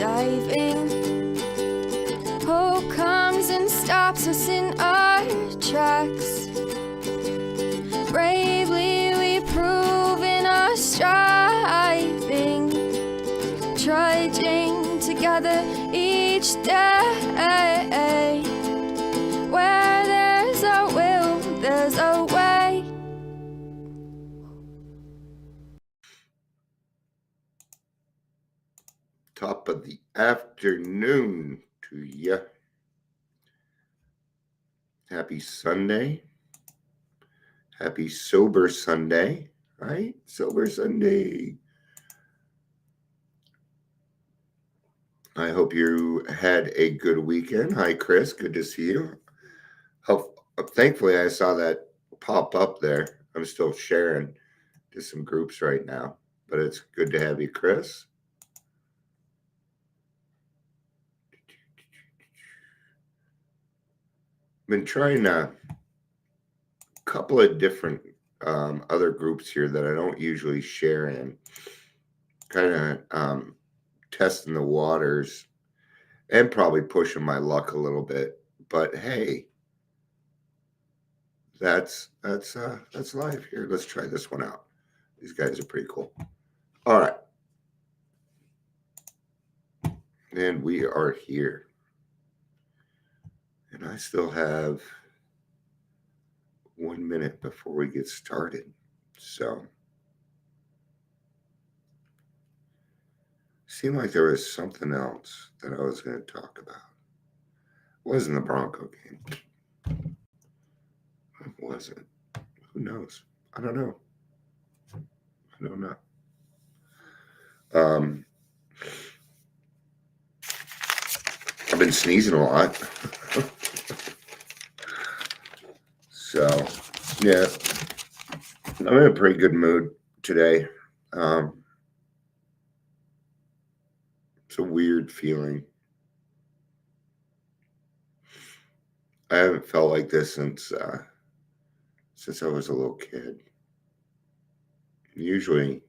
diving. Hope comes and stops us in our tracks. Bravely we prove in our striving, trudging together each day. Where there's a will, there's a way. Top of the afternoon to you. Happy Sunday. Happy Sober Sunday, right? Sober Sunday. I hope you had a good weekend. Hi, Chris. Good to see you. Thankfully, I saw that pop up there. I'm still sharing to some groups right now, but it's good to have you, Chris. Been trying a couple of different other groups here that I don't usually share in, kind of testing the waters and probably pushing my luck a little bit. But hey, that's life here. Let's try this one out. These guys are pretty cool. All right. And we are here. And I still have 1 minute before we get started. So, seemed like there was something else that I was going to talk about. It wasn't the Bronco game. It wasn't. Who knows? I don't know. I've been sneezing a lot. So, yeah, I'm in a pretty good mood today. It's a weird feeling. I haven't felt like this since I was a little kid. Usually,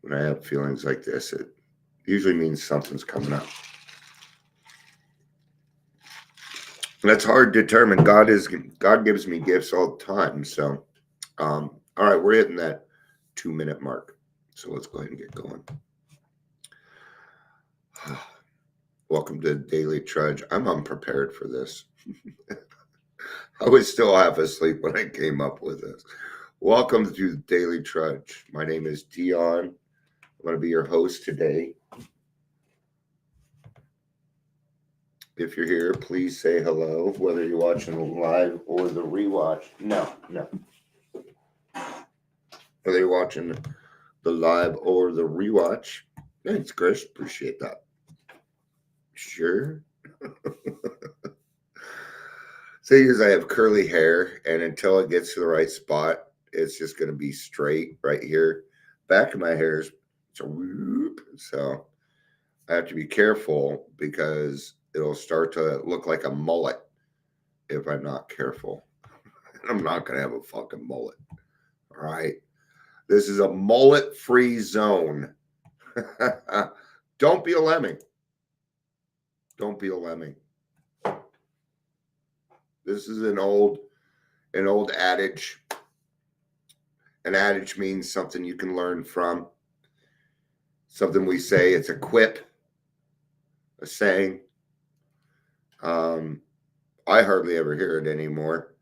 when I have feelings like this, it usually means something's coming up. And that's hard to determine. God gives me gifts all the time. So, all right, we're hitting that 2 minute mark. So let's go ahead and get going. Welcome to Daily Trudge. I'm unprepared for this. I was still half asleep when I came up with this. Welcome to Daily Trudge. My name is Dion. I'm going to be your host today. If you're here, please say hello, whether you're watching the live or the rewatch. No. Whether you're watching the live or the rewatch. Thanks, Chris. Appreciate that. Sure. Thing is, I have curly hair, and until it gets to the right spot, it's just going to be straight right here. Back of my hair is so I have to be careful because it'll start to look like a mullet if I'm not careful. I'm not going to have a fucking mullet. All right. This is a mullet-free zone. Don't be a lemming. Don't be a lemming. This is an old adage. An adage means something you can learn from. Something we say. It's a quip. A saying. I hardly ever hear it anymore.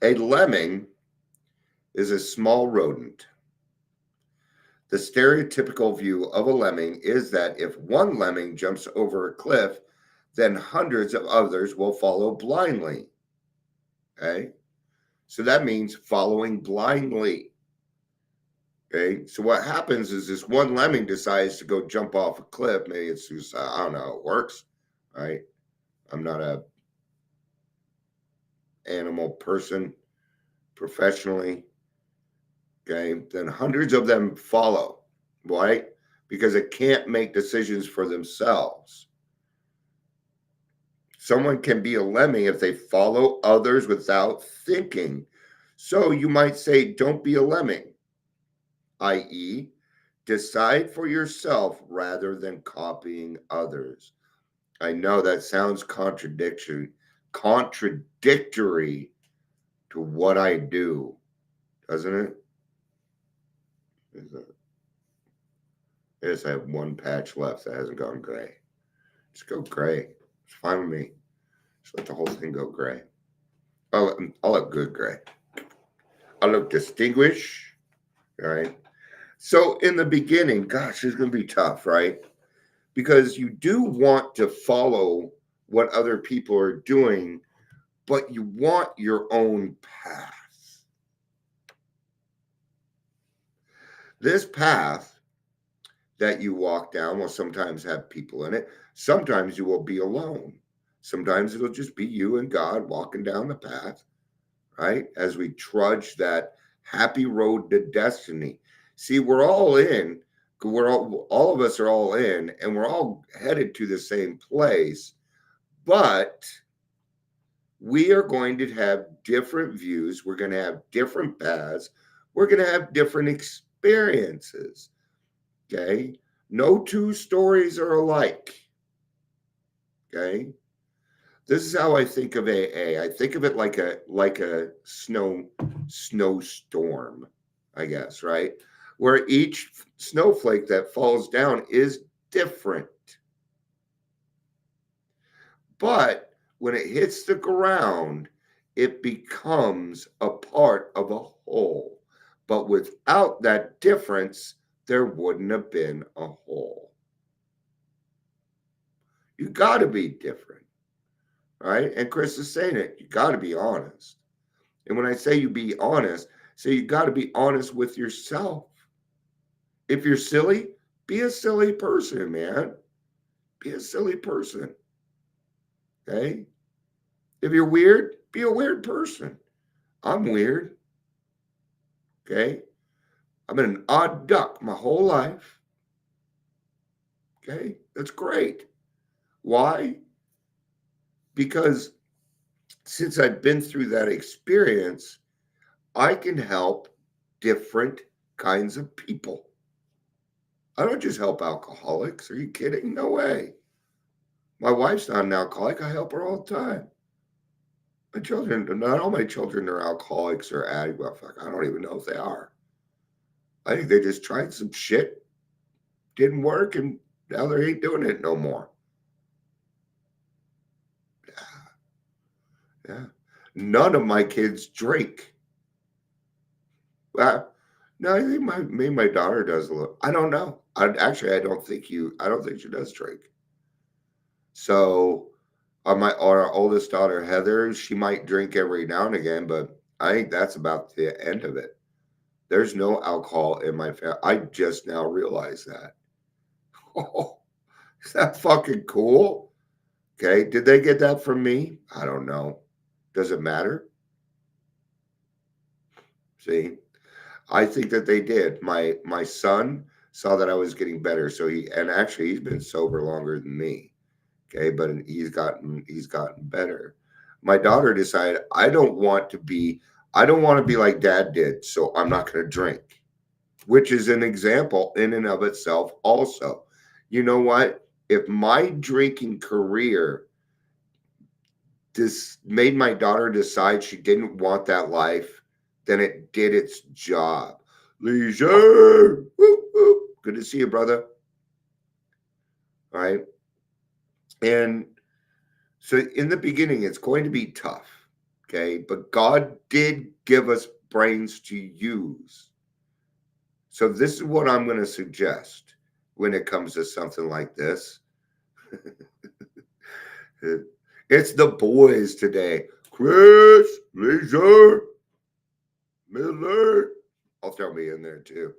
A lemming is a small rodent. The stereotypical view of a lemming is that if one lemming jumps over a cliff, then hundreds of others will follow blindly. Okay? So that means following blindly. Okay? So what happens is this one lemming decides to go jump off a cliff. Maybe it's just, I don't know how it works. Right? I'm not a animal person professionally. Okay, then hundreds of them follow, right? Because it can't make decisions for themselves. Someone can be a lemming if they follow others without thinking. So you might say, don't be a lemming, i.e., decide for yourself rather than copying others. I know that sounds contradictory to what I do, doesn't it? I just have one patch left that hasn't gone gray. Just go gray. It's fine with me. Just let the whole thing go gray. I'll look good gray. I'll look distinguished. All right. So in the beginning, gosh, it's going to be tough, right? Because you do want to follow what other people are doing, but you want your own path. This path that you walk down will sometimes have people in it. Sometimes you will be alone. Sometimes it'll just be you and God walking down the path, right? As we trudge that happy road to destiny. See, we're all in. All of us are all in, and we're all headed to the same place, but we are going to have different views. We're going to have different paths. We're going to have different experiences. Okay. No two stories are alike. Okay. This is how I think of AA. I think of it like a snowstorm, I guess, right? Where each snowflake that falls down is different. But when it hits the ground, it becomes a part of a whole. But without that difference, there wouldn't have been a whole. You got to be different, right? And Chris is saying it. You got to be honest. And when I say you be honest, say you got to be honest with yourself. If you're silly, be a silly person, man. Be a silly person. Okay? If you're weird, be a weird person. I'm weird. Okay? I've been an odd duck my whole life. Okay? That's great. Why? Because since I've been through that experience, I can help different kinds of people. I don't just help alcoholics. Are you kidding? No way. My wife's not an alcoholic. I help her all the time. My children, not all my children are alcoholics or addicts. Well, fuck, I don't even know if they are. I think they just tried some shit, didn't work, and now they ain't doing it no more. Yeah. None of my kids drink. Well, no, I think my daughter does a little. I don't know. I don't think she does drink. So our oldest daughter, Heather, she might drink every now and again, but I think that's about the end of it. There's no alcohol in my family. I just now realized that. Oh, is that fucking cool? Okay. Did they get that from me? I don't know. Does it matter? See, I think that they did. My son saw that I was getting better, so he's been sober longer than me. Okay, but he's gotten better. My daughter decided I don't want to be like dad did, so I'm not going to drink, which is an example in and of itself also. You know what? If my drinking career made my daughter decide she didn't want that life, then it did its job. Leisure. Whoop, whoop. Good to see you, brother. All right. And so in the beginning, it's going to be tough. Okay. But God did give us brains to use. So this is what I'm going to suggest when it comes to something like this. It's the boys today. Chris, Leisure, Miller. I'll throw me in there too.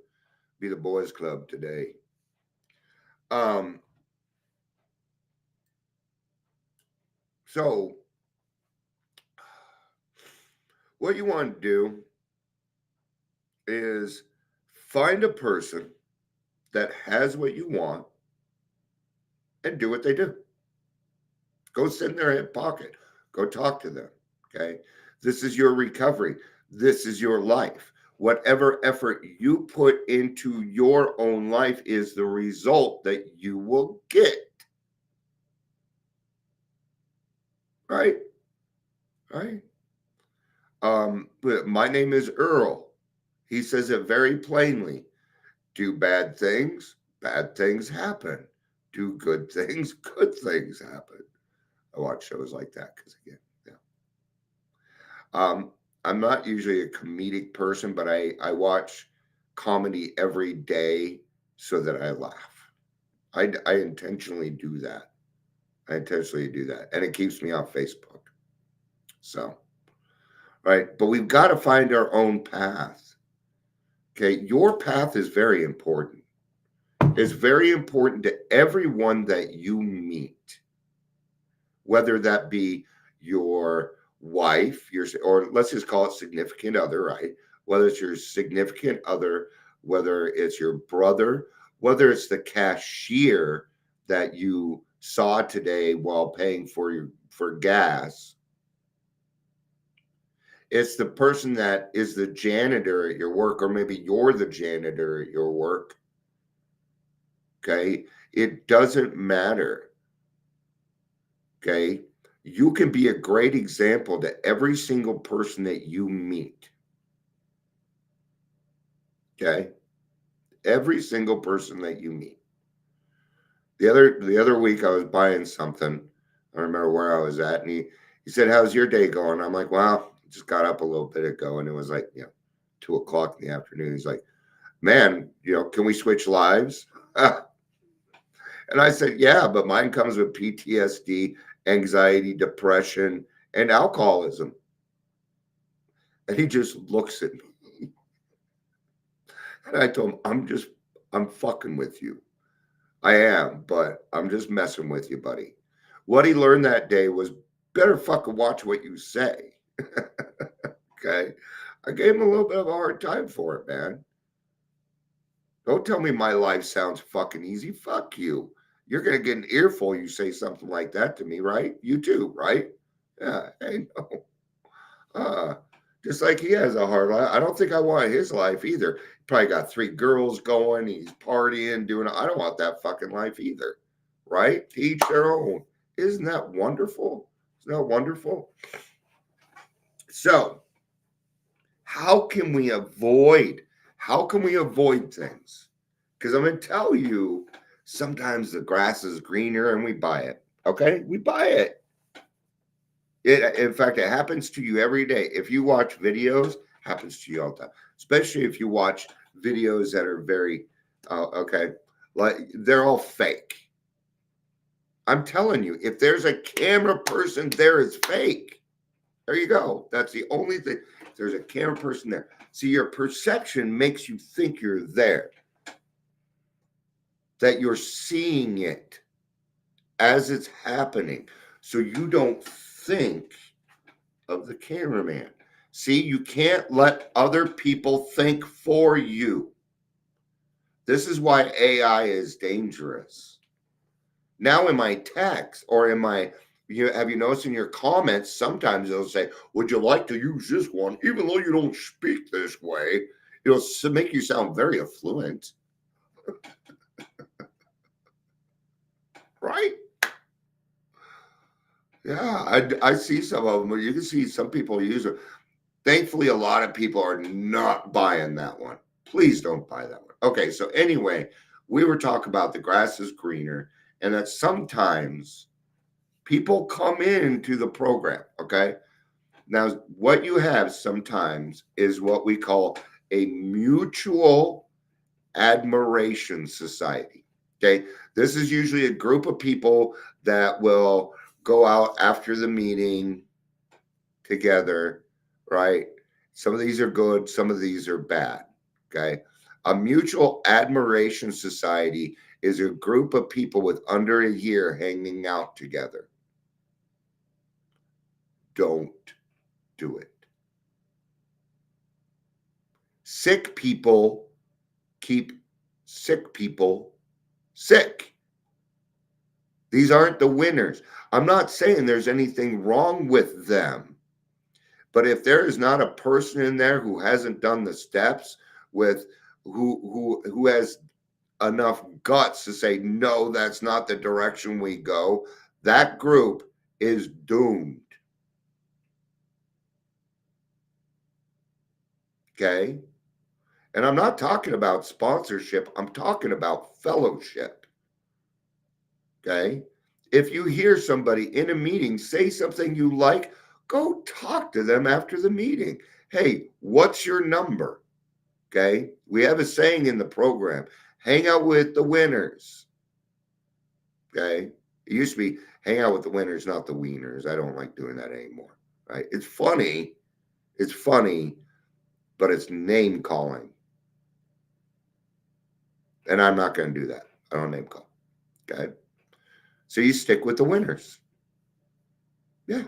Be the boys club today. So what you want to do is find a person that has what you want and do what they do. Go sit in their hip pocket. Go talk to them. Okay. This is your recovery. This is your life. Whatever effort you put into your own life is the result that you will get. Right? Right? But my name is Earl. He says it very plainly. Do bad things happen. Do good things happen. I watch shows like that because, again, yeah. I'm not usually a comedic person, but I watch comedy every day so that I laugh. I intentionally do that. And it keeps me off Facebook. So, right. But we've got to find our own path. Okay. Your path is very important. It's very important to everyone that you meet, whether that be your wife, or let's just call it significant other, right? Whether it's your significant other, whether it's your brother, whether it's the cashier that you saw today while paying for gas. It's the person that is the janitor at your work, or maybe you're the janitor at your work. Okay. It doesn't matter. Okay. You can be a great example to every single person that you meet. Okay. Every single person that you meet. The other week I was buying something. I don't remember where I was at. And he said, "How's your day going?" I'm like, "Well, just got up a little bit ago." And it was like, 2 o'clock in the afternoon. He's like, "Man, can we switch lives?" And I said, "Yeah, but mine comes with PTSD, anxiety, depression, and alcoholism." And he just looks at me. And I told him, I'm fucking with you. I am, but I'm just messing with you, buddy. What he learned that day was better fucking watch what you say. Okay. I gave him a little bit of a hard time for it, man. Don't tell me my life sounds fucking easy. Fuck you. You're going to get an earful. You say something like that to me, right? You too, right? Yeah. Hey, no. Uh, just like he has a hard life. I don't think I want his life either. He probably got 3 girls going. He's partying, doing. I don't want that fucking life either. Right? To each their own. Isn't that wonderful? Isn't that wonderful? So, how can we avoid? How can we avoid things? Because I'm going to tell you, sometimes the grass is greener and we buy it. Okay? We buy it. In fact, it happens to you every day. If you watch videos, happens to you all the time. Especially if you watch videos that are very, okay, like they're all fake. I'm telling you, if there's a camera person there, it's fake. There you go. That's the only thing. If there's a camera person there. See, your perception makes you think you're there, that you're seeing it as it's happening. So you don't think of the cameraman. See, you can't let other people think for you. This is why AI is dangerous. Now, in my text or in my, have you noticed in your comments, sometimes it'll say, "Would you like to use this one?" Even though you don't speak this way, it'll make you sound very affluent. Right? Yeah, I see some of them. You can see some people use it. Thankfully, a lot of people are not buying that one. Please don't buy that one. Okay, so anyway, we were talking about the grass is greener and that sometimes people come into the program. Okay. Now, what you have sometimes is what we call a mutual admiration society. Okay. This is usually a group of people that will go out after the meeting together, right? Some of these are good, some of these are bad. Okay. A mutual admiration society is a group of people with under a year hanging out together. Don't do it. Sick people keep sick people sick. These aren't the winners. I'm not saying there's anything wrong with them, But if there is not a person in there who hasn't done the steps with who has enough guts to say, no, that's not the direction we go, that group is doomed. Okay? And I'm not talking about sponsorship. I'm talking about fellowship. Okay? If you hear somebody in a meeting say something you like, go talk to them after the meeting. Hey, what's your number? Okay? We have a saying in the program, hang out with the winners. Okay? It used to be hang out with the winners, not the wieners. I don't like doing that anymore. Right? It's funny. It's funny, but it's name calling. And I'm not going to do that. I don't name call. Okay? So you stick with the winners. Yeah.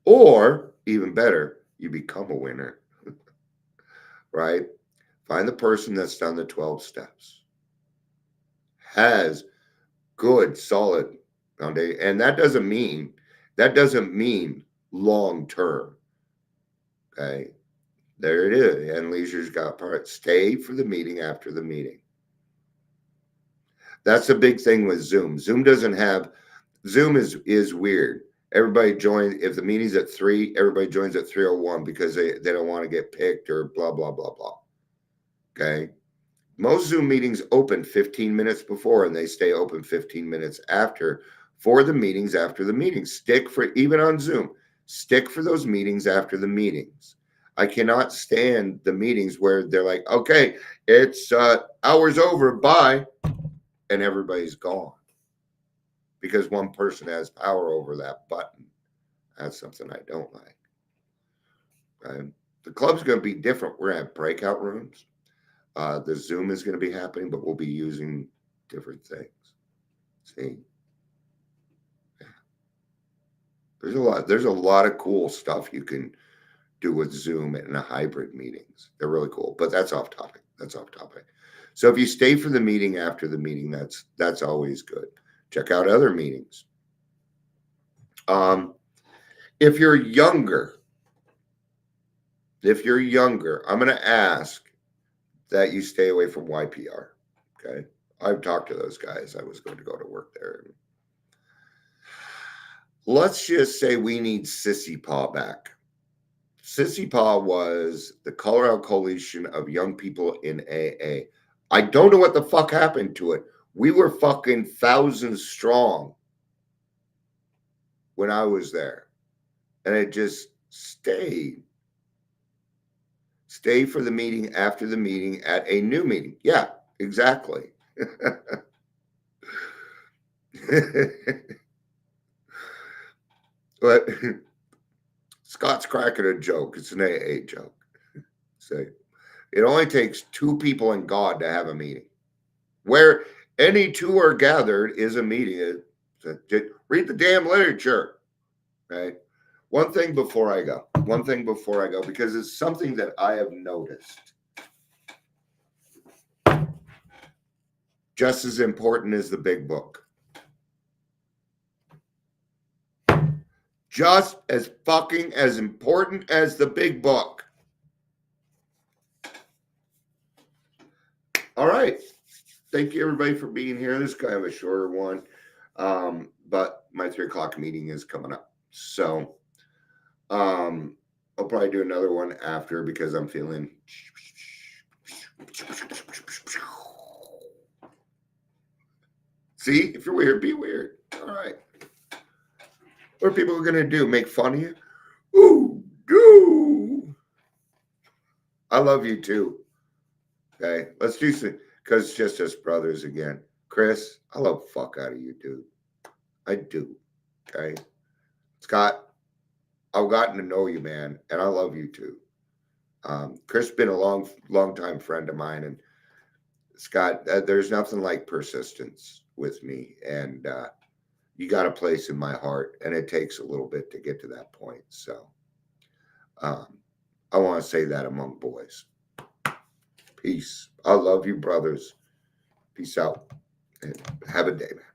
Or even better, you become a winner. Right? Find the person that's done the 12 steps. Has good, solid foundation. And that doesn't mean long term. Okay. There it is. And Leisure's got part. Stay for the meeting after the meeting. That's the big thing with Zoom. Zoom is weird. Everybody joins, if the meeting's at 3, everybody joins at 3:01 because they don't want to get picked or blah, blah, blah, blah. Okay. Most Zoom meetings open 15 minutes before and they stay open 15 minutes after for the meetings after the meetings. Stick for, even on Zoom, stick for those meetings after the meetings. I cannot stand the meetings where they're like, okay, it's hours over, bye, and everybody's gone because one person has power over that button. That's something I don't like. Right? The club's going to be different. We're going to have breakout rooms. The Zoom is going to be happening, but we'll be using different things. See? Yeah. There's a lot of cool stuff you can do with Zoom in a hybrid meetings. They're really cool, but that's off topic. So if you stay for the meeting after the meeting, that's always good. Check out other meetings. If you're younger, I'm going to ask that you stay away from YPR. Okay. I've talked to those guys. I was going to go to work there. Let's just say we need Sissy Paw back. Sissy Paw was the Colorado Coalition of Young People in AA. I don't know what the fuck happened to it. We were fucking thousands strong when I was there. And it just stayed. Stay for the meeting after the meeting at a new meeting. Yeah, exactly. But Scott's cracking a joke. It's an AA joke. Say, it only takes 2 people and God to have a meeting. Where any 2 are gathered is a meeting. Read the damn literature. Right? One thing before I go, because it's something that I have noticed. Just as important as the big book. Just as fucking as important as the big book. All right. Thank you, everybody, for being here. This is kind of a shorter one, but my 3 o'clock meeting is coming up. So I'll probably do another one after because I'm feeling. See, if you're weird, be weird. All right. What are people going to do? Make fun of you? Ooh, do. I love you too. Okay. Let's do some, because it's just us brothers again. Chris, I love the fuck out of you, dude. I do. Okay. Scott, I've gotten to know you, man, and I love you too. Chris has been a long time friend of mine, and Scott, there's nothing like persistence with me, and you got a place in my heart, and it takes a little bit to get to that point. So I want to say that among boys. Peace. I love you, brothers. Peace out, and have a day, man.